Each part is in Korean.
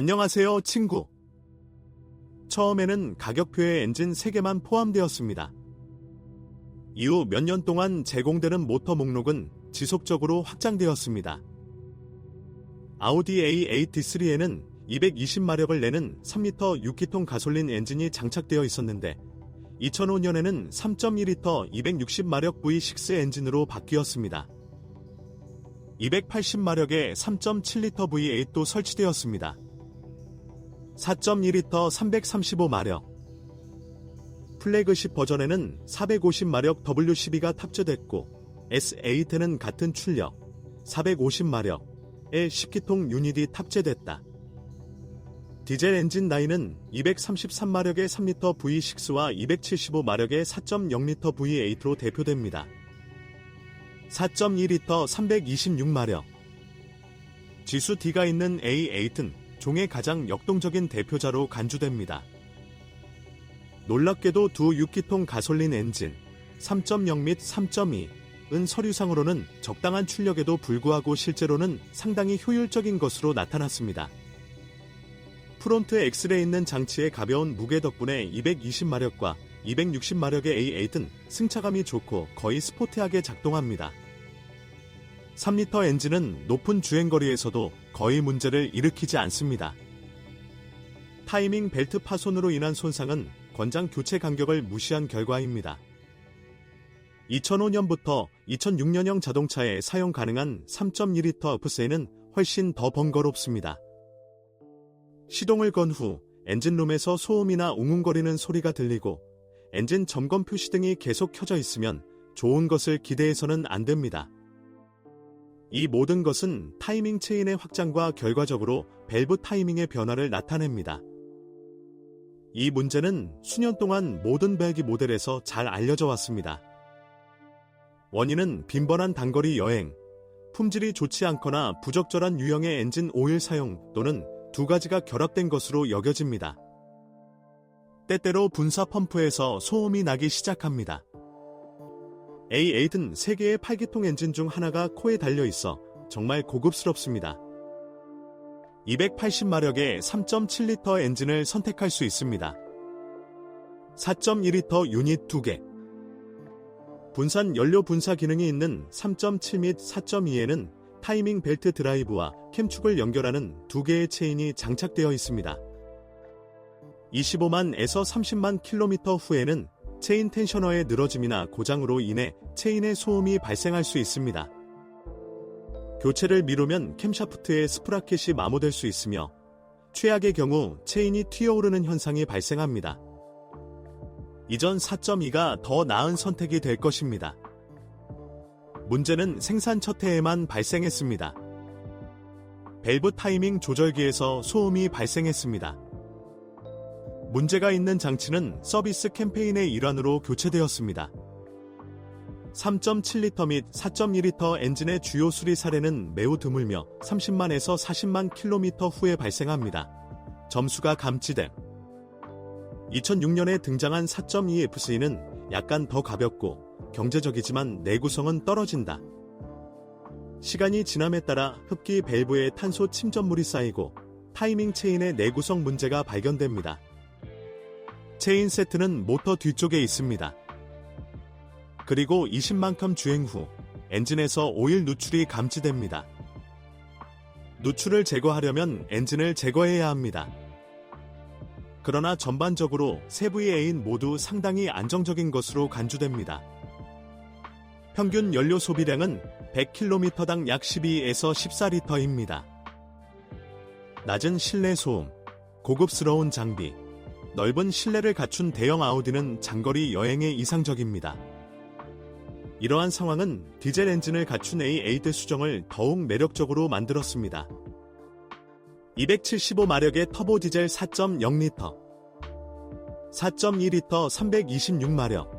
안녕하세요, 친구. 처음에는 가격표에 엔진 3개만 포함되었습니다. 이후 몇 년 동안 제공되는 모터 목록은 지속적으로 확장되었습니다. 아우디 A8D3에는 220마력을 내는 3리터 6기통 가솔린 엔진이 장착되어 있었는데 2005년에는 3.2리터 260마력 V6 엔진으로 바뀌었습니다. 280마력의 3.7리터 V8도 설치되었습니다. 4.2리터 335마력. 플래그십 버전에는 450마력 W12가 탑재됐고 S8에는 같은 출력 450마력의 10기통 유닛이 탑재됐다. 디젤 엔진 9은 233마력의 3리터 V6와 275마력의 4.0리터 V8로 대표됩니다. 4.2리터 326마력. 지수 D가 있는 A8은 종의 가장 역동적인 대표자로 간주됩니다. 놀랍게도 두 6기통 가솔린 엔진 3.0 및 3.2은 서류상으로는 적당한 출력에도 불구하고 실제로는 상당히 효율적인 것으로 나타났습니다. 프론트 엑셀에 있는 장치의 가벼운 무게 덕분에 220마력과 260마력의 A8은 승차감이 좋고 거의 스포티하게 작동합니다. 3리터 엔진은 높은 주행거리에서도 거의 문제를 일으키지 않습니다. 타이밍 벨트 파손으로 인한 손상은 권장 교체 간격을 무시한 결과입니다. 2005년부터 2006년형 자동차에 사용 가능한 3.2리터 어프세는 훨씬 더 번거롭습니다. 시동을 건 후 엔진룸에서 소음이나 웅웅거리는 소리가 들리고 엔진 점검 표시 등이 계속 켜져 있으면 좋은 것을 기대해서는 안 됩니다. 이 모든 것은 타이밍 체인의 확장과 결과적으로 밸브 타이밍의 변화를 나타냅니다. 이 문제는 수년 동안 모든 배기 모델에서 잘 알려져 왔습니다. 원인은 빈번한 단거리 여행, 품질이 좋지 않거나 부적절한 유형의 엔진 오일 사용 또는 두 가지가 결합된 것으로 여겨집니다. 때때로 분사 펌프에서 소음이 나기 시작합니다. A8은 세계의 8기통 엔진 중 하나가 코에 달려 있어 정말 고급스럽습니다. 280마력의 3.7리터 엔진을 선택할 수 있습니다. 4.2리터 유닛 2개. 분산 연료 분사 기능이 있는 3.7 및 4.2에는 타이밍 벨트 드라이브와 캠축을 연결하는 2개의 체인이 장착되어 있습니다. 25만에서 30만 킬로미터 후에는 체인 텐셔너의 늘어짐이나 고장으로 인해 체인의 소음이 발생할 수 있습니다. 교체를 미루면 캠샤프트에 스프라켓이 마모될 수 있으며 최악의 경우 체인이 튀어오르는 현상이 발생합니다. 이전 4.2가 더 나은 선택이 될 것입니다. 문제는 생산 첫 해에만 발생했습니다. 밸브 타이밍 조절기에서 소음이 발생했습니다. 문제가 있는 장치는 서비스 캠페인의 일환으로 교체되었습니다. 3.7리터 및 4.2리터 엔진의 주요 수리 사례는 매우 드물며 30만에서 40만 킬로미터 후에 발생합니다. 점수가 감지됨. 2006년에 등장한 4.2FC는 약간 더 가볍고 경제적이지만 내구성은 떨어진다. 시간이 지남에 따라 흡기 밸브에 탄소 침전물이 쌓이고 타이밍 체인의 내구성 문제가 발견됩니다. 체인 세트는 모터 뒤쪽에 있습니다. 그리고 20만큼 주행 후 엔진에서 오일 누출이 감지됩니다. 누출을 제거하려면 엔진을 제거해야 합니다. 그러나 전반적으로 세 VA인 모두 상당히 안정적인 것으로 간주됩니다. 평균 연료 소비량은 100km당 약 12에서 14리터입니다. 낮은 실내 소음, 고급스러운 장비, 넓은 실내를 갖춘 대형 아우디는 장거리 여행에 이상적입니다. 이러한 상황은 디젤 엔진을 갖춘 A8 수정을 더욱 매력적으로 만들었습니다. 275마력의 터보 디젤 4.0리터, 4.2리터 326마력.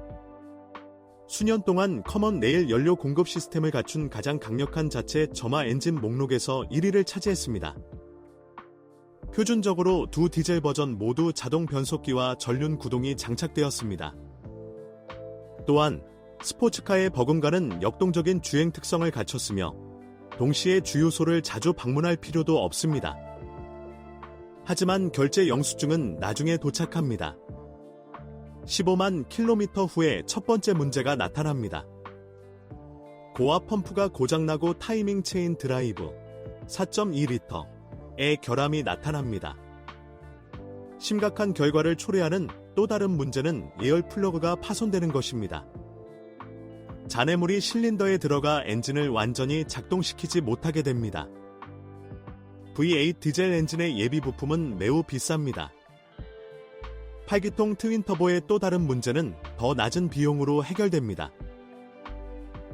수년 동안 커먼 레일 연료 공급 시스템을 갖춘 가장 강력한 자체 점화 엔진 목록에서 1위를 차지했습니다. 표준적으로 두 디젤 버전 모두 자동 변속기와 전륜 구동이 장착되었습니다. 또한 스포츠카의 버금가는 역동적인 주행 특성을 갖췄으며 동시에 주유소를 자주 방문할 필요도 없습니다. 하지만 결제 영수증은 나중에 도착합니다. 15만 킬로미터 후에 첫 번째 문제가 나타납니다. 고압 펌프가 고장나고 타이밍 체인 드라이브 4.2리터의 결함이 나타납니다. 심각한 결과를 초래하는 또 다른 문제는 예열 플러그가 파손되는 것입니다. 잔해물이 실린더에 들어가 엔진을 완전히 작동시키지 못하게 됩니다. V8 디젤 엔진의 예비 부품은 매우 비쌉니다. 8기통 트윈터보의 또 다른 문제는 더 낮은 비용으로 해결됩니다.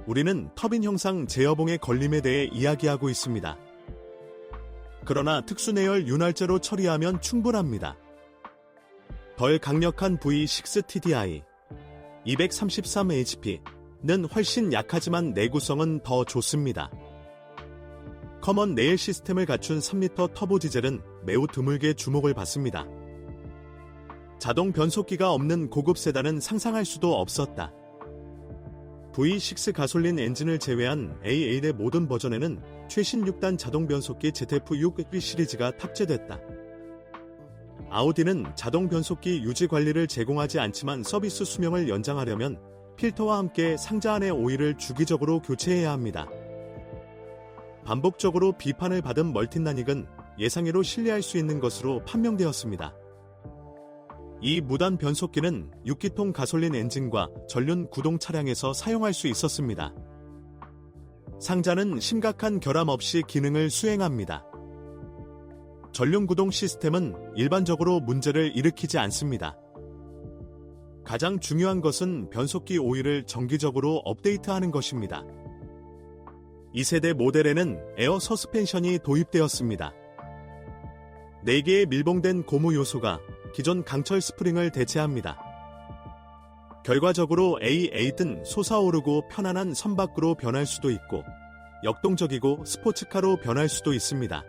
우리는 터빈 형상 제어봉의 걸림에 대해 이야기하고 있습니다. 그러나 특수내열 윤활제로 처리하면 충분합니다. 덜 강력한 V6 TDI 233hp는 훨씬 약하지만 내구성은 더 좋습니다. 커먼 내일 시스템을 갖춘 3리터 터보 디젤은 매우 드물게 주목을 받습니다. 자동 변속기가 없는 고급 세단은 상상할 수도 없었다. V6 가솔린 엔진을 제외한 A8의 모든 버전에는 최신 6단 자동 변속기 ZF6 시리즈가 탑재됐다. 아우디는 자동 변속기 유지 관리를 제공하지 않지만 서비스 수명을 연장하려면 필터와 함께 상자 안의 오일을 주기적으로 교체해야 합니다. 반복적으로 비판을 받은 멀틴나닉은 예상외로 신뢰할 수 있는 것으로 판명되었습니다. 이 무단 변속기는 6기통 가솔린 엔진과 전륜 구동 차량에서 사용할 수 있었습니다. 상자는 심각한 결함 없이 기능을 수행합니다. 전륜 구동 시스템은 일반적으로 문제를 일으키지 않습니다. 가장 중요한 것은 변속기 오일을 정기적으로 업데이트하는 것입니다. 2세대 모델에는 에어 서스펜션이 도입되었습니다. 4개의 밀봉된 고무 요소가 기존 강철 스프링을 대체합니다. 결과적으로 A8은 솟아오르고 편안한 선박으로 변할 수도 있고 역동적이고 스포츠카로 변할 수도 있습니다.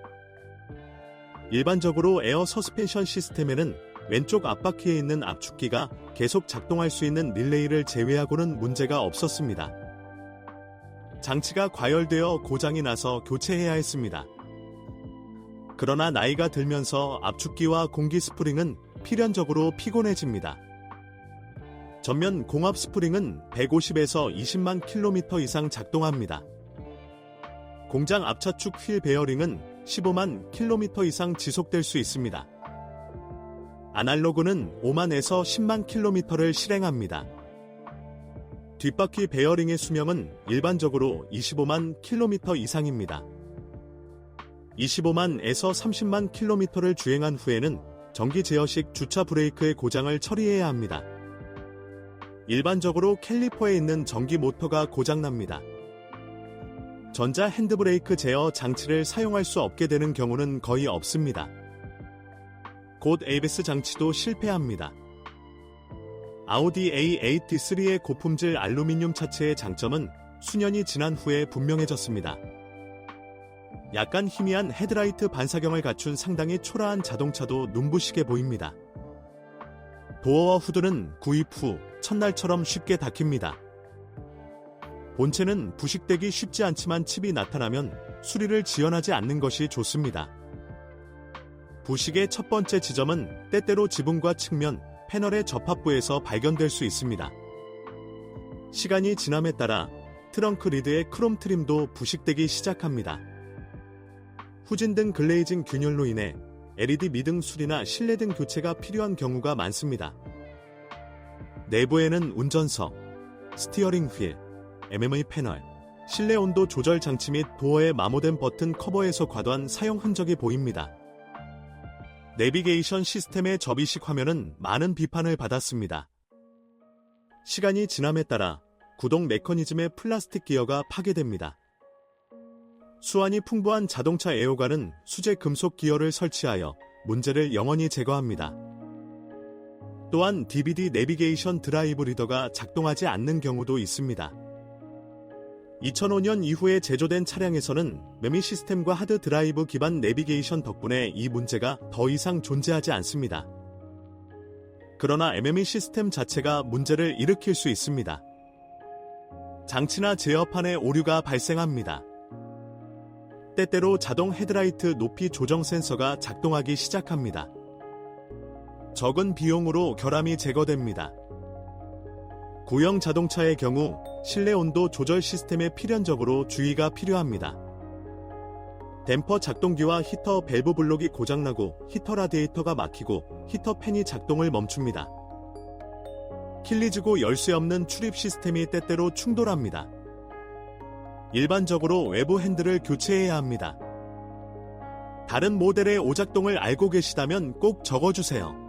일반적으로 에어 서스펜션 시스템에는 왼쪽 앞바퀴에 있는 압축기가 계속 작동할 수 있는 릴레이를 제외하고는 문제가 없었습니다. 장치가 과열되어 고장이 나서 교체해야 했습니다. 그러나 나이가 들면서 압축기와 공기 스프링은 필연적으로 피곤해집니다. 전면 공합 스프링은 150에서 20만 킬로미터 이상 작동합니다. 공장 앞차축 휠 베어링은 15만 킬로미터 이상 지속될 수 있습니다. 아날로그는 5만에서 10만 킬로미터를 실행합니다. 뒷바퀴 베어링의 수명은 일반적으로 25만 킬로미터 이상입니다. 25만에서 30만 킬로미터를 주행한 후에는 전기 제어식 주차 브레이크의 고장을 처리해야 합니다. 일반적으로 캘리퍼에 있는 전기 모터가 고장납니다. 전자 핸드브레이크 제어 장치를 사용할 수 없게 되는 경우는 거의 없습니다. 곧 ABS 장치도 실패합니다. 아우디 A8D3의 고품질 알루미늄 차체의 장점은 수년이 지난 후에 분명해졌습니다. 약간 희미한 헤드라이트 반사경을 갖춘 상당히 초라한 자동차도 눈부시게 보입니다. 도어와 후드는 구입 후 첫날처럼 쉽게 닫힙니다. 본체는 부식되기 쉽지 않지만 칩이 나타나면 수리를 지연하지 않는 것이 좋습니다. 부식의 첫 번째 지점은 때때로 지붕과 측면, 패널의 접합부에서 발견될 수 있습니다. 시간이 지남에 따라 트렁크 리드의 크롬 트림도 부식되기 시작합니다. 후진등 글레이징 균열로 인해 LED 미등 수리나 실내등 교체가 필요한 경우가 많습니다. 내부에는 운전석, 스티어링 휠, MMA 패널, 실내 온도 조절 장치 및 도어에 마모된 버튼 커버에서 과도한 사용 흔적이 보입니다. 내비게이션 시스템의 접이식 화면은 많은 비판을 받았습니다. 시간이 지남에 따라 구동 메커니즘의 플라스틱 기어가 파괴됩니다. 수완이 풍부한 자동차 애호가는 수제 금속 기어를 설치하여 문제를 영원히 제거합니다. 또한 DVD 내비게이션 드라이브 리더가 작동하지 않는 경우도 있습니다. 2005년 이후에 제조된 차량에서는 매미 시스템과 하드 드라이브 기반 내비게이션 덕분에 이 문제가 더 이상 존재하지 않습니다. 그러나 MMI 시스템 자체가 문제를 일으킬 수 있습니다. 장치나 제어판에 오류가 발생합니다. 때때로 자동 헤드라이트 높이 조정 센서가 작동하기 시작합니다. 적은 비용으로 결함이 제거됩니다. 구형 자동차의 경우 실내 온도 조절 시스템에 필연적으로 주의가 필요합니다. 댐퍼 작동기와 히터 밸브 블록이 고장나고 히터 라디에이터가 막히고 히터 팬이 작동을 멈춥니다. 킬리즈고 열쇠 없는 출입 시스템이 때때로 충돌합니다. 일반적으로 외부 핸들을 교체해야 합니다. 다른 모델의 오작동을 알고 계시다면 꼭 적어주세요.